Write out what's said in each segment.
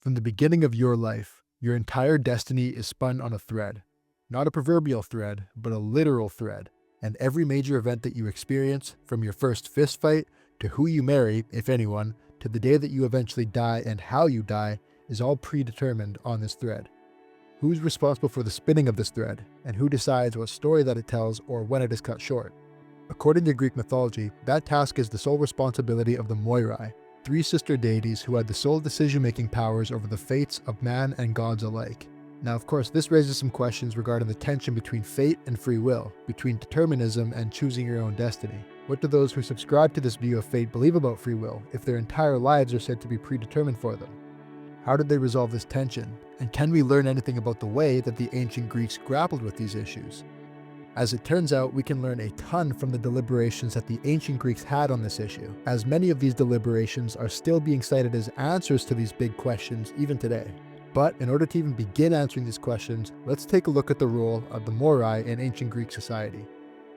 From the beginning of your life, your entire destiny is spun on a thread. Not a proverbial thread, but a literal thread. And every major event that you experience, from your first fist fight, to who you marry, if anyone, to the day that you eventually die and how you die, is all predetermined on this thread. Who's responsible for the spinning of this thread, and who decides what story that it tells or when it is cut short? According to Greek mythology, that task is the sole responsibility of the Moirai, three sister deities who had the sole decision-making powers over the fates of man and gods alike. Now, of course, this raises some questions regarding the tension between fate and free will, between determinism and choosing your own destiny. What do those who subscribe to this view of fate believe about free will, if their entire lives are said to be predetermined for them? How did they resolve this tension? And can we learn anything about the way that the ancient Greeks grappled with these issues? As it turns out, we can learn a ton from the deliberations that the ancient Greeks had on this issue, as many of these deliberations are still being cited as answers to these big questions even today. But in order to even begin answering these questions, let's take a look at the role of the Moirai in ancient Greek society.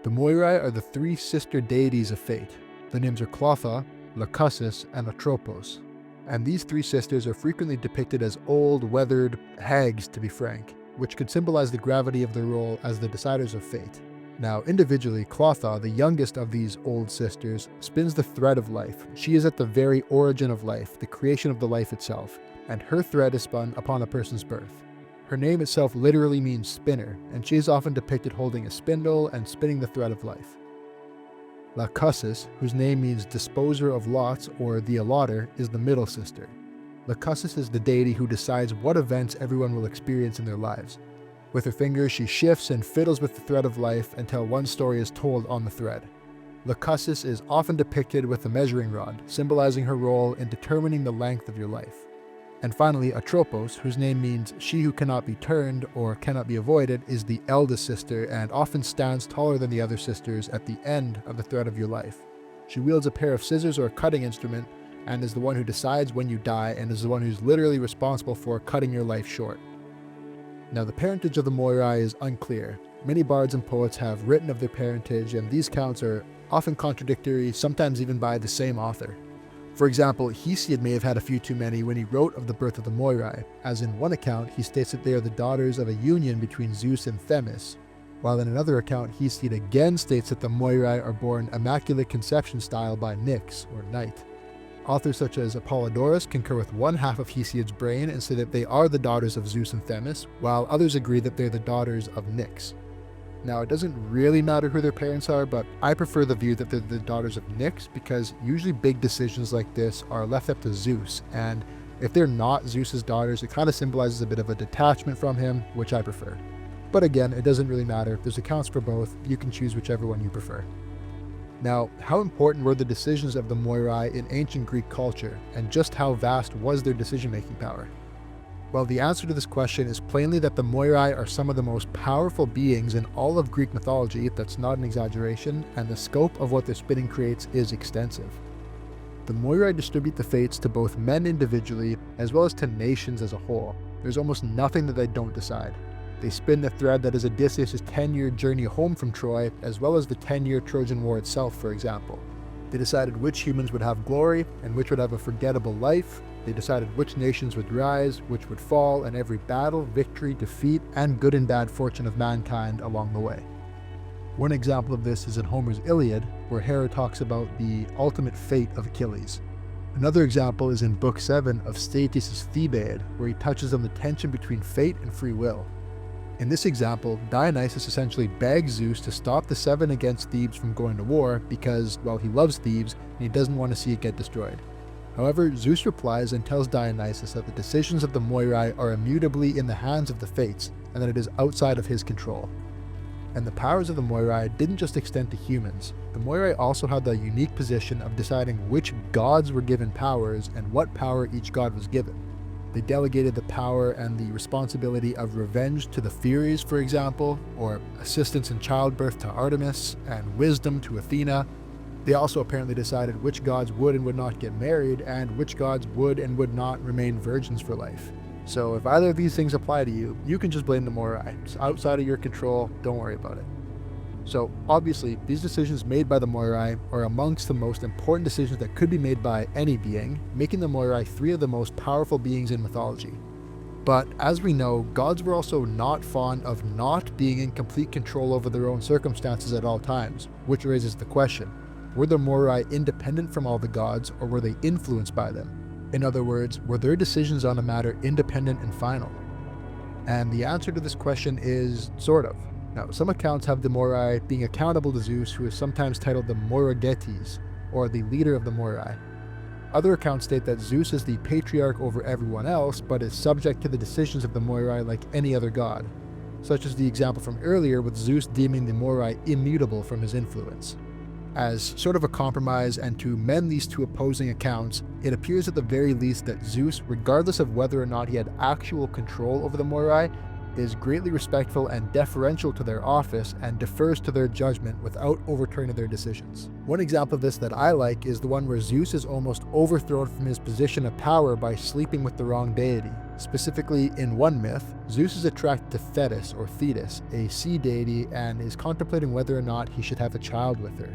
The Moirai are the three sister deities of fate. The names are Clotha, Lachesis, and Atropos. And these three sisters are frequently depicted as old, weathered hags, to be frank, which could symbolize the gravity of their role as the deciders of fate. Now, individually, Clotha, the youngest of these old sisters, spins the thread of life. She is at the very origin of life, the creation of the life itself, and her thread is spun upon a person's birth. Her name itself literally means spinner, and she is often depicted holding a spindle and spinning the thread of life. Lachesis, whose name means disposer of lots or the allotter, is the middle sister. Lachesis is the deity who decides what events everyone will experience in their lives. With her fingers, she shifts and fiddles with the thread of life until one story is told on the thread. Lachesis is often depicted with a measuring rod, symbolizing her role in determining the length of your life. And finally, Atropos, whose name means she who cannot be turned or cannot be avoided, is the eldest sister and often stands taller than the other sisters at the end of the thread of your life. She wields a pair of scissors or a cutting instrument and is the one who decides when you die and is the one who's literally responsible for cutting your life short. Now, the parentage of the Moirai is unclear. Many bards and poets have written of their parentage, and these accounts are often contradictory, sometimes even by the same author. For example, Hesiod may have had a few too many when he wrote of the birth of the Moirai, as in one account he states that they are the daughters of a union between Zeus and Themis, while in another account Hesiod again states that the Moirai are born immaculate conception style by Nyx, or night. Authors such as Apollodorus concur with one half of Hesiod's brain and say that they are the daughters of Zeus and Themis, while others agree that they're the daughters of Nyx. Now, it doesn't really matter who their parents are, but I prefer the view that they're the daughters of Nyx because usually big decisions like this are left up to Zeus, and if they're not Zeus's daughters, it kind of symbolizes a bit of a detachment from him, which I prefer. But again, it doesn't really matter. There's accounts for both. You can choose whichever one you prefer. Now, how important were the decisions of the Moirai in ancient Greek culture, and just how vast was their decision-making power? Well, the answer to this question is plainly that the Moirai are some of the most powerful beings in all of Greek mythology. That's not an exaggeration, and the scope of what their spinning creates is extensive. The Moirai distribute the fates to both men individually, as well as to nations as a whole. There's almost nothing that they don't decide. They spin the thread that is Odysseus' 10-year journey home from Troy, as well as the 10-year Trojan War itself, for example. They decided which humans would have glory, and which would have a forgettable life. They decided which nations would rise, which would fall, and every battle, victory, defeat, and good and bad fortune of mankind along the way. One example of this is in Homer's Iliad, where Hera talks about the ultimate fate of Achilles. Another example is in Book 7 of Statius' Thebaid, where he touches on the tension between fate and free will. In this example, Dionysus essentially begs Zeus to stop the Seven against Thebes from going to war because, well, he loves Thebes and he doesn't want to see it get destroyed. However, Zeus replies and tells Dionysus that the decisions of the Moirai are immutably in the hands of the fates and that it is outside of his control. And the powers of the Moirai didn't just extend to humans. The Moirai also had the unique position of deciding which gods were given powers and what power each god was given. They delegated the power and the responsibility of revenge to the Furies, for example, or assistance in childbirth to Artemis, and wisdom to Athena. They also apparently decided which gods would and would not get married, and which gods would and would not remain virgins for life. So if either of these things apply to you, you can just blame the Moirai. It's outside of your control, don't worry about it. So obviously, these decisions made by the Moirai are amongst the most important decisions that could be made by any being, making the Moirai three of the most powerful beings in mythology. But as we know, gods were also not fond of not being in complete control over their own circumstances at all times, which raises the question, were the Moirai independent from all the gods, or were they influenced by them? In other words, were their decisions on a matter independent and final? And the answer to this question is sort of. Now, some accounts have the Moirai being accountable to Zeus, who is sometimes titled the Moiragetes, or the leader of the Moirai. Other accounts state that Zeus is the patriarch over everyone else, but is subject to the decisions of the Moirai like any other god, such as the example from earlier with Zeus deeming the Moirai immutable from his influence. As sort of a compromise and to mend these two opposing accounts, it appears at the very least that Zeus, regardless of whether or not he had actual control over the Moirai, is greatly respectful and deferential to their office and defers to their judgment without overturning their decisions. One example of this that I like is the one where Zeus is almost overthrown from his position of power by sleeping with the wrong deity. Specifically, in one myth, Zeus is attracted to Thetis or Thetis, a sea deity, and is contemplating whether or not he should have a child with her.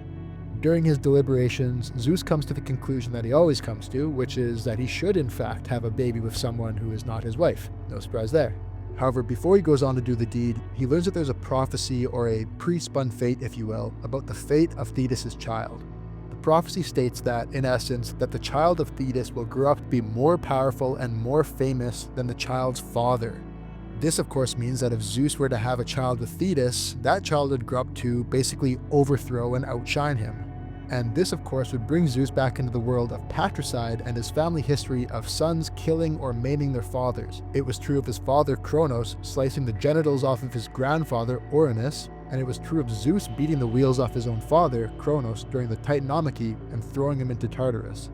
During his deliberations, Zeus comes to the conclusion that he always comes to, which is that he should in fact have a baby with someone who is not his wife. No surprise there. However, before he goes on to do the deed, he learns that there's a prophecy, or a pre-spun fate if you will, about the fate of Thetis' child. The prophecy states that, in essence, that the child of Thetis will grow up to be more powerful and more famous than the child's father. This of course means that if Zeus were to have a child with Thetis, that child would grow up to basically overthrow and outshine him. And this of course would bring Zeus back into the world of patricide and his family history of sons killing or maiming their fathers. It was true of his father Kronos slicing the genitals off of his grandfather Uranus, and it was true of Zeus beating the wheels off his own father Kronos during the Titanomachy and throwing him into Tartarus.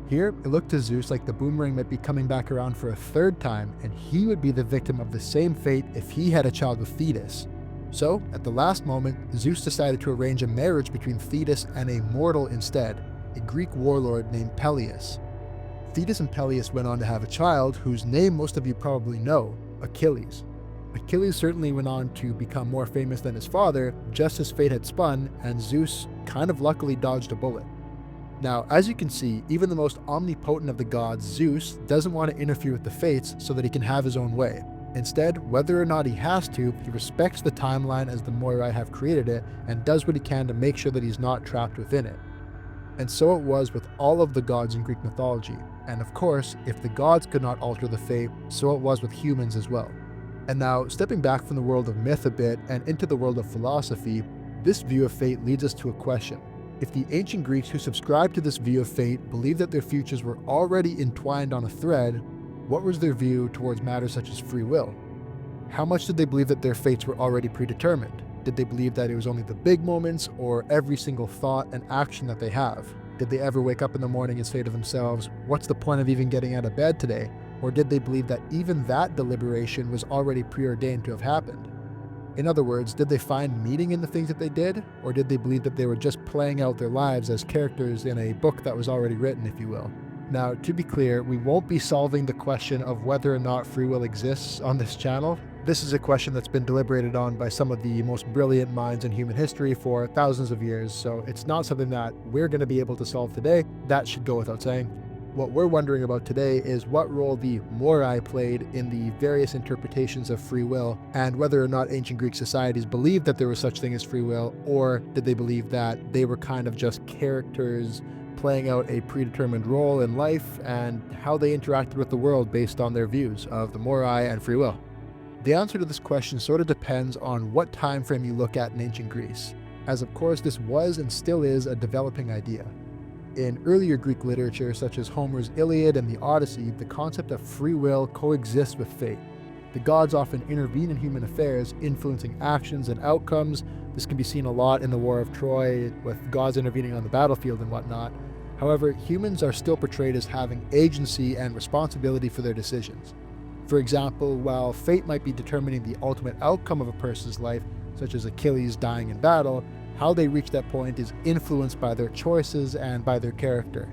Here, it looked to Zeus like the boomerang might be coming back around for a third time, and he would be the victim of the same fate if he had a child with Thetis. So, at the last moment, Zeus decided to arrange a marriage between Thetis and a mortal instead, a Greek warlord named Peleus. Thetis and Peleus went on to have a child whose name most of you probably know, Achilles. Achilles certainly went on to become more famous than his father, just as fate had spun, and Zeus kind of luckily dodged a bullet. Now, as you can see, even the most omnipotent of the gods, Zeus, doesn't want to interfere with the fates so that he can have his own way. Instead, whether or not he has to, he respects the timeline as the Moirai have created it and does what he can to make sure that he's not trapped within it. And so it was with all of the gods in Greek mythology. And of course, if the gods could not alter the fate, so it was with humans as well. And now, stepping back from the world of myth a bit and into the world of philosophy, this view of fate leads us to a question. If the ancient Greeks who subscribed to this view of fate believed that their futures were already entwined on a thread, what was their view towards matters such as free will? How much did they believe that their fates were already predetermined? Did they believe that it was only the big moments or every single thought and action that they have? Did they ever wake up in the morning and say to themselves, what's the point of even getting out of bed today? Or did they believe that even that deliberation was already preordained to have happened? In other words, did they find meaning in the things that they did? Or did they believe that they were just playing out their lives as characters in a book that was already written, if you will? Now, to be clear, we won't be solving the question of whether or not free will exists on this channel. This is a question that's been deliberated on by some of the most brilliant minds in human history for thousands of years, so it's not something that we're going to be able to solve today. That should go without saying. What we're wondering about today is what role the Moirai played in the various interpretations of free will, and whether or not ancient Greek societies believed that there was such thing as free will, or did they believe that they were kind of just characters playing out a predetermined role in life, and how they interacted with the world based on their views of the Moirai and free will. The answer to this question sort of depends on what time frame you look at in ancient Greece, as of course this was and still is a developing idea. In earlier Greek literature such as Homer's Iliad and the Odyssey, the concept of free will coexists with fate. The gods often intervene in human affairs, influencing actions and outcomes. This can be seen a lot in the War of Troy, with gods intervening on the battlefield and whatnot. However, humans are still portrayed as having agency and responsibility for their decisions. For example, while fate might be determining the ultimate outcome of a person's life, such as Achilles dying in battle, how they reach that point is influenced by their choices and by their character.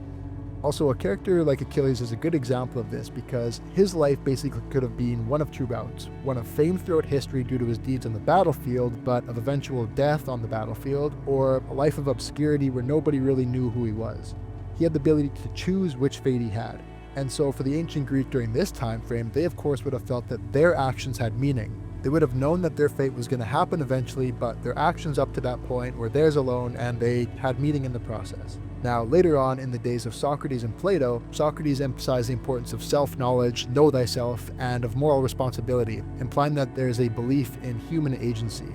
Also, a character like Achilles is a good example of this because his life basically could have been one of two routes. One of fame throughout history due to his deeds on the battlefield, but of eventual death on the battlefield, or a life of obscurity where nobody really knew who he was. He had the ability to choose which fate he had. And so for the ancient Greek during this time frame, they of course would have felt that their actions had meaning. They would have known that their fate was going to happen eventually, but their actions up to that point were theirs alone and they had meaning in the process. Now, later on in the days of Socrates and Plato, Socrates emphasized the importance of self-knowledge, know thyself, and of moral responsibility, implying that there is a belief in human agency.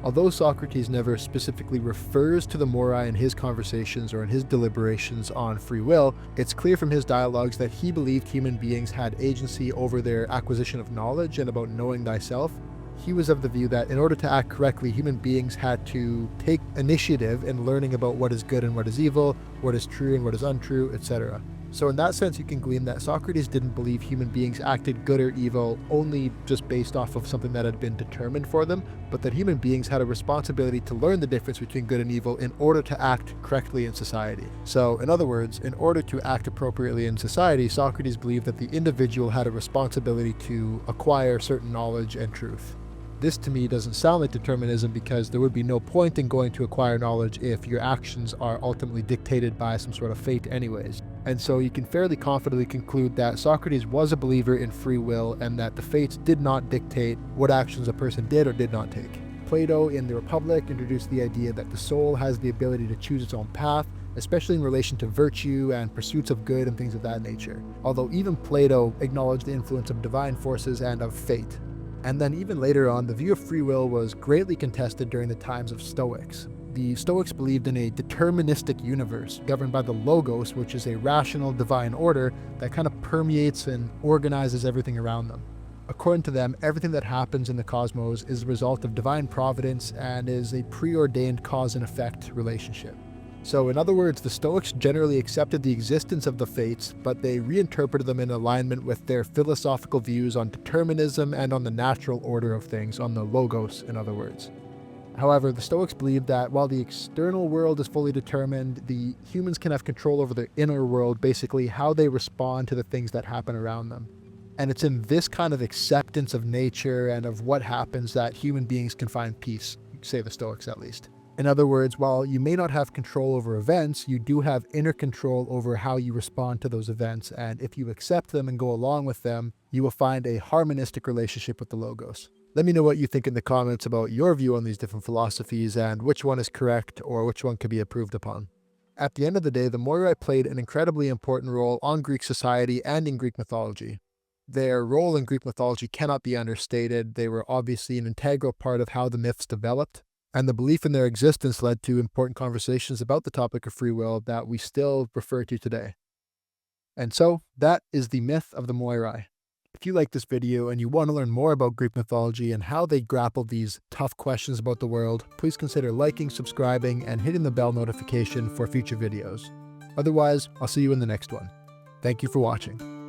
Although Socrates never specifically refers to the Moirai in his conversations or in his deliberations on free will, it's clear from his dialogues that he believed human beings had agency over their acquisition of knowledge and about knowing thyself. He was of the view that in order to act correctly, human beings had to take initiative in learning about what is good and what is evil, what is true and what is untrue, etc. So in that sense, you can glean that Socrates didn't believe human beings acted good or evil only just based off of something that had been determined for them, but that human beings had a responsibility to learn the difference between good and evil in order to act correctly in society. So in other words, in order to act appropriately in society, Socrates believed that the individual had a responsibility to acquire certain knowledge and truth. This to me doesn't sound like determinism because there would be no point in going to acquire knowledge if your actions are ultimately dictated by some sort of fate anyways. And so you can fairly confidently conclude that Socrates was a believer in free will and that the fates did not dictate what actions a person did or did not take. Plato in the Republic introduced the idea that the soul has the ability to choose its own path, especially in relation to virtue and pursuits of good and things of that nature. Although even Plato acknowledged the influence of divine forces and of fate. And then even later on, the view of free will was greatly contested during the times of Stoics. The Stoics believed in a deterministic universe governed by the Logos, which is a rational divine order that kind of permeates and organizes everything around them. According to them, everything that happens in the cosmos is the result of divine providence and is a preordained cause and effect relationship. So in other words, the Stoics generally accepted the existence of the fates, but they reinterpreted them in alignment with their philosophical views on determinism and on the natural order of things, on the logos, in other words. However, the Stoics believed that while the external world is fully determined, the humans can have control over their inner world, basically how they respond to the things that happen around them. And it's in this kind of acceptance of nature and of what happens that human beings can find peace, say the Stoics at least. In other words, while you may not have control over events, you do have inner control over how you respond to those events, and if you accept them and go along with them, you will find a harmonistic relationship with the Logos. Let me know what you think in the comments about your view on these different philosophies and which one is correct or which one could be improved upon. At the end of the day, the Moirai played an incredibly important role on Greek society and in Greek mythology. Their role in Greek mythology cannot be understated. They were obviously an integral part of how the myths developed. And the belief in their existence led to important conversations about the topic of free will that we still refer to today. And so, that is the myth of the Moirai. If you like this video and you want to learn more about Greek mythology and how they grapple these tough questions about the world, please consider liking, subscribing, and hitting the bell notification for future videos. Otherwise, I'll see you in the next one. Thank you for watching.